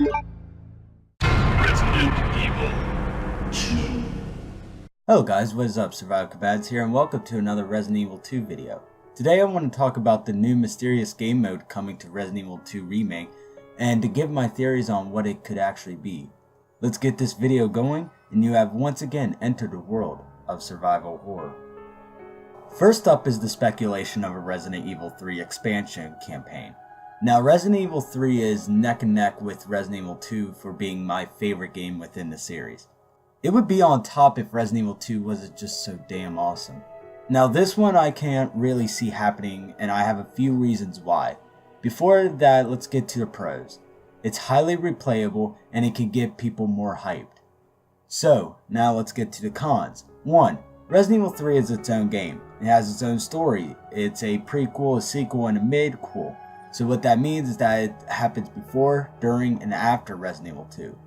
Resident Evil 2. Hello guys, what is up? Survival Combatants here, and welcome to another Resident Evil 2 video. Today I want to talk about the new mysterious game mode coming to Resident Evil 2 Remake, and to give my theories on what it could actually be. Let's get this video going, and you have once again entered the world of survival horror. First up is the speculation of a Resident Evil 3 expansion campaign. Now Resident Evil 3 is neck and neck with Resident Evil 2 for being my favorite game within the series. It would be on top if Resident Evil 2 wasn't just so damn awesome. Now this one I can't really see happening, and I have a few reasons why. Before that, let's get to the pros. It's highly replayable and it can get people more hyped. So now let's get to the cons. 1. Resident Evil 3 is its own game. It has its own story. It's a prequel, a sequel, and a mid-quel. So what that means is that it happens before, during, and after Resident Evil 2.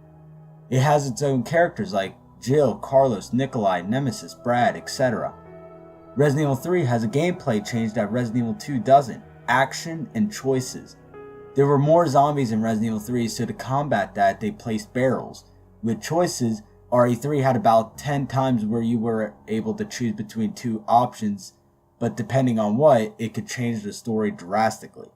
It has its own characters like Jill, Carlos, Nikolai, Nemesis, Brad, etc. Resident Evil 3 has a gameplay change that Resident Evil 2 doesn't. Action and choices. There were more zombies in Resident Evil 3, so to combat that they placed barrels. With choices, RE3 had about 10 times where you were able to choose between two options, but depending on what, it could change the story drastically.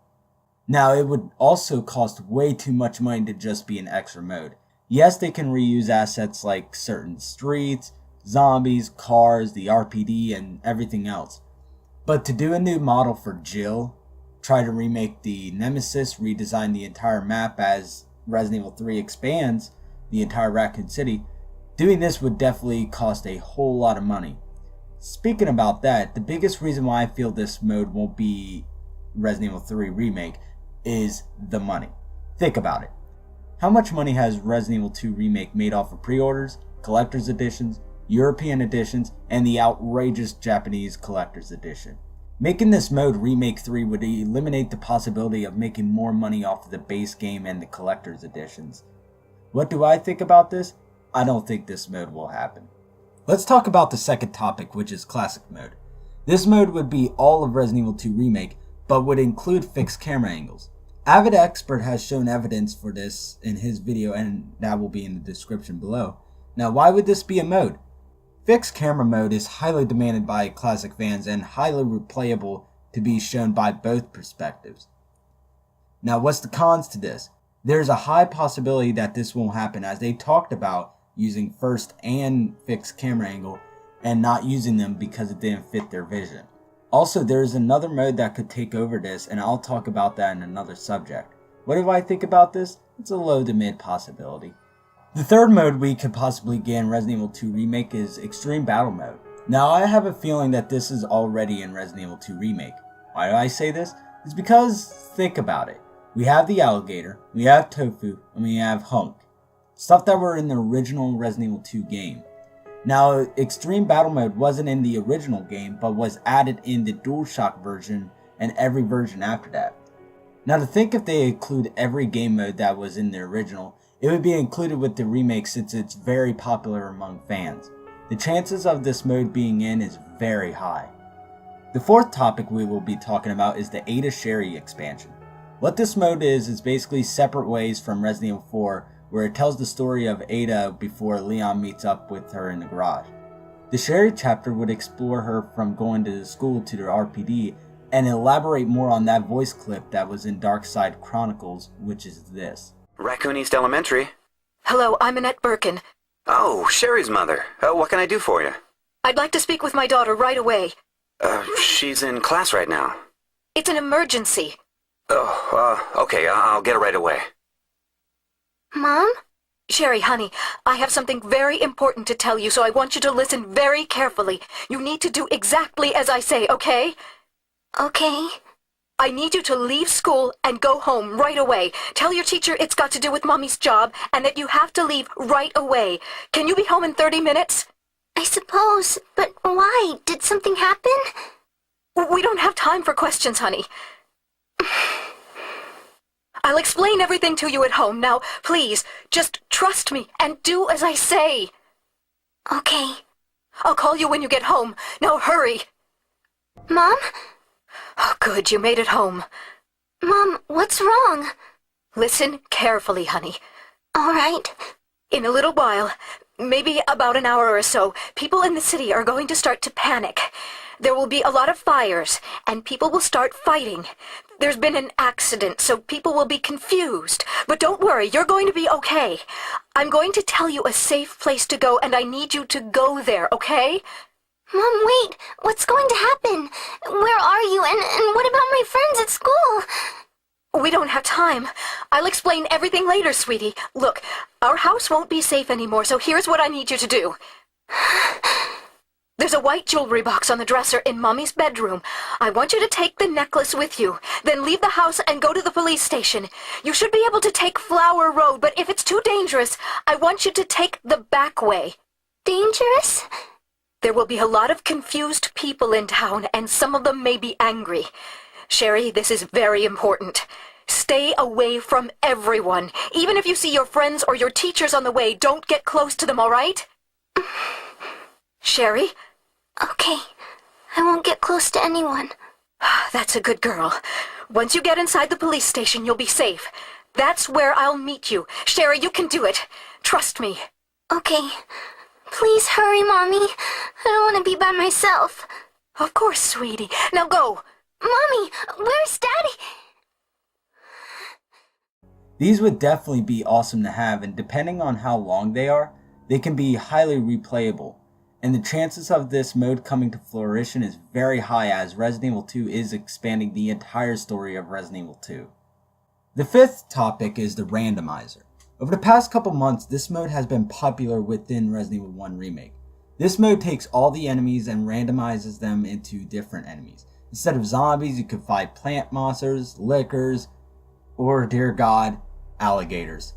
Now it would also cost way too much money to just be an extra mode. Yes, they can reuse assets like certain streets, zombies, cars, the RPD, and everything else. But to do a new model for Jill, try to remake the Nemesis, redesign the entire map as Resident Evil 3 expands the entire Raccoon City, doing this would definitely cost a whole lot of money. Speaking about that, the biggest reason why I feel this mode won't be Resident Evil 3 Remake is the money. Think about it. How much money has Resident Evil 2 Remake made off of pre-orders, collector's editions, European editions, and the outrageous Japanese collector's edition? Making this mode Remake 3 would eliminate the possibility of making more money off of the base game and the collector's editions. What do I think about this? I don't think this mode will happen. Let's talk about the second topic, which is Classic Mode. This mode would be all of Resident Evil 2 Remake, but would include fixed camera angles. Avid Expert has shown evidence for this in his video, and that will be in the description below. Now, why would this be a mode? Fixed camera mode is highly demanded by classic fans and highly replayable to be shown by both perspectives. Now, what's the cons to this? There's a high possibility that this won't happen, as they talked about using first and fixed camera angle and not using them because it didn't fit their vision. Also, there is another mode that could take over this, and I'll talk about that in another subject. What do I think about this? It's a low to mid possibility. The third mode we could possibly get in Resident Evil 2 Remake is Extreme Battle Mode. Now, I have a feeling that this is already in Resident Evil 2 Remake. Why do I say this? It's because, think about it. We have the alligator, we have Tofu, and we have Hunk. Stuff that were in the original Resident Evil 2 game. Now, Extreme Battle Mode wasn't in the original game, but was added in the DualShock version and every version after that. Now, to think if they include every game mode that was in the original, it would be included with the remake since it's very popular among fans. The chances of this mode being in is very high. The fourth topic we will be talking about is the Ada Sherry expansion. What this mode is basically separate ways from Resident Evil 4, where it tells the story of Ada before Leon meets up with her in the garage. The Sherry chapter would explore her from going to the school to the RPD and elaborate more on that voice clip that was in Dark Side Chronicles, which is this. Raccoon East Elementary. Hello, I'm Annette Birkin. Oh, Sherry's mother. What can I do for you? I'd like to speak with my daughter right away. She's in class right now. It's an emergency. Oh, okay, I'll get her right away. Mom? Sherry, honey, I have something very important to tell you, so I want you to listen very carefully. You need to do exactly as I say, okay? Okay. I need you to leave school and go home right away. Tell your teacher it's got to do with Mommy's job and that you have to leave right away. Can you be home in 30 minutes? I suppose, but why? Did something happen? We don't have time for questions, honey. I'll explain everything to you at home. Now, please, just trust me and do as I say. Okay. I'll call you when you get home. Now hurry. Mom? Oh, good, you made it home. Mom, what's wrong? Listen carefully, honey. Alright. In a little while, maybe about an hour or so, people in the city are going to start to panic. There will be a lot of fires, and people will start fighting. There's been an accident, so people will be confused. But don't worry, you're going to be okay. I'm going to tell you a safe place to go, and I need you to go there, okay? Mom, wait. What's going to happen? Where are you? And what about my friends at school? We don't have time. I'll explain everything later, sweetie. Look, our house won't be safe anymore, so here's what I need you to do. There's a white jewelry box on the dresser in Mommy's bedroom. I want you to take the necklace with you, then leave the house and go to the police station. You should be able to take Flower Road, but if it's too dangerous, I want you to take the back way. Dangerous? There will be a lot of confused people in town, and some of them may be angry. Sherry, this is very important. Stay away from everyone. Even if you see your friends or your teachers on the way, don't get close to them, all right? Sherry? Okay. I won't get close to anyone. That's a good girl. Once you get inside the police station, you'll be safe. That's where I'll meet you. Sherry, you can do it. Trust me. Okay. Please hurry, Mommy. I don't want to be by myself. Of course, sweetie. Now go. Mommy, where's Daddy? These would definitely be awesome to have, and depending on how long they are, they can be highly replayable. And the chances of this mode coming to fruition is very high, as Resident Evil 2 is expanding the entire story of Resident Evil 2. The fifth topic is the randomizer. Over the past couple months, this mode has been popular within Resident Evil 1 Remake. This mode takes all the enemies and randomizes them into different enemies. Instead of zombies, you could fight plant monsters, lickers, or, dear God, alligators.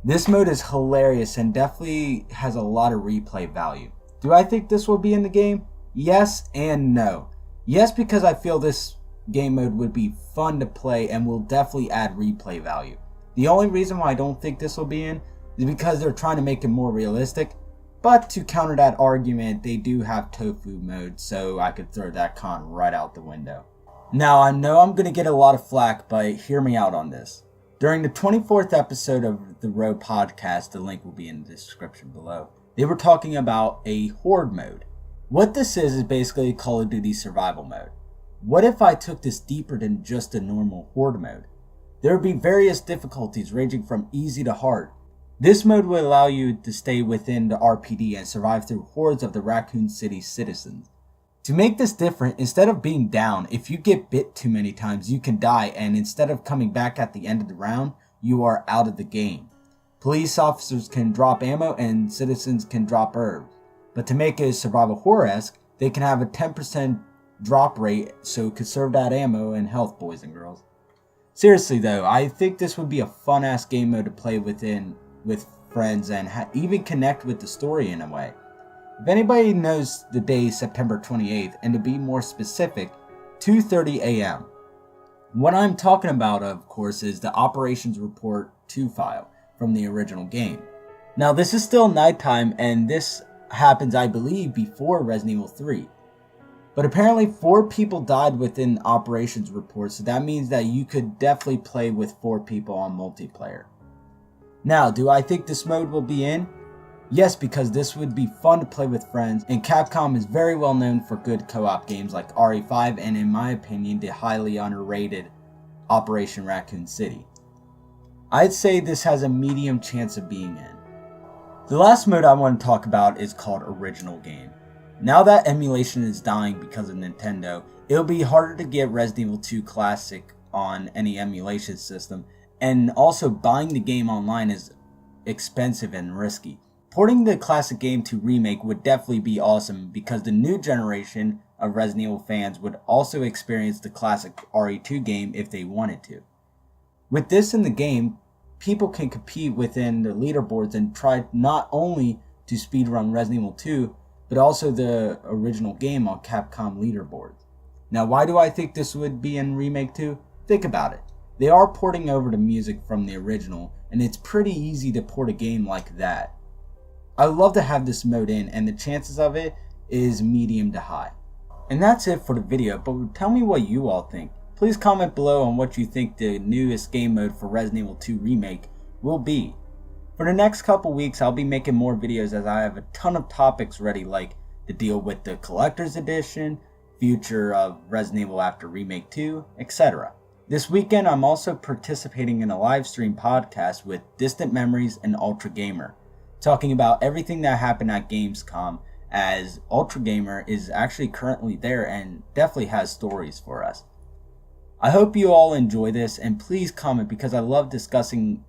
This mode is hilarious and definitely has a lot of replay value. Do I think this will be in the game? Yes and no. Yes, because I feel this game mode would be fun to play and will definitely add replay value. The only reason why I don't think this will be in is because they're trying to make it more realistic. But to counter that argument, they do have tofu mode, so I could throw that con right out the window. Now, I know I'm going to get a lot of flack, but hear me out on this. During the 24th episode of the Road podcast, the link will be in the description below, they were talking about a Horde Mode. What this is basically a Call of Duty survival mode. What if I took this deeper than just a normal Horde Mode? There would be various difficulties ranging from easy to hard. This mode would allow you to stay within the RPD and survive through hordes of the Raccoon City citizens. To make this different, instead of being down, if you get bit too many times, you can die, and instead of coming back at the end of the round, you are out of the game. Police officers can drop ammo and citizens can drop herbs. But to make it survival horror-esque, they can have a 10% drop rate, so conserve that ammo and health, boys and girls. Seriously though, I think this would be a fun-ass game mode to play with friends and even connect with the story in a way. If anybody knows the day September 28th, and to be more specific, 2:30 a.m. What I'm talking about, of course, is the Operations Report 2 file from the original game. Now, this is still nighttime, and this happens, I believe, before Resident Evil 3. But apparently 4 people died within Operations Report, so that means that you could definitely play with 4 people on multiplayer. Now, do I think this mode will be in? Yes, because this would be fun to play with friends, and Capcom is very well known for good co-op games like RE5 and, in my opinion, the highly underrated Operation Raccoon City. I'd say this has a medium chance of being in. The last mode I want to talk about is called Original Game. Now that emulation is dying because of Nintendo, it'll be harder to get Resident Evil 2 Classic on any emulation system, and also buying the game online is expensive and risky. Porting the classic game to Remake would definitely be awesome because the new generation of Resident Evil fans would also experience the classic RE2 game if they wanted to. With this in the game, people can compete within the leaderboards and try not only to speedrun Resident Evil 2, but also the original game on Capcom leaderboards. Now, why do I think this would be in Remake 2? Think about it. They are porting over the music from the original, and it's pretty easy to port a game like that. I would love to have this mode in, and the chances of it is medium to high. And that's it for the video, but tell me what you all think. Please comment below on what you think the newest game mode for Resident Evil 2 Remake will be. For the next couple weeks, I'll be making more videos as I have a ton of topics ready, like the deal with the Collector's Edition, future of Resident Evil after Remake 2, etc. This weekend, I'm also participating in a live stream podcast with Distant Memories and Ultra Gamer, talking about everything that happened at Gamescom, as Ultra Gamer is actually currently there and definitely has stories for us. I hope you all enjoy this, and please comment because I love discussing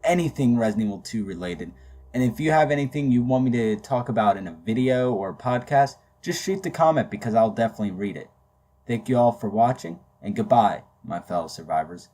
anything Resident Evil 2 related. And if you have anything you want me to talk about in a video or podcast, just shoot the comment because I'll definitely read it. Thank you all for watching, and goodbye, my fellow survivors.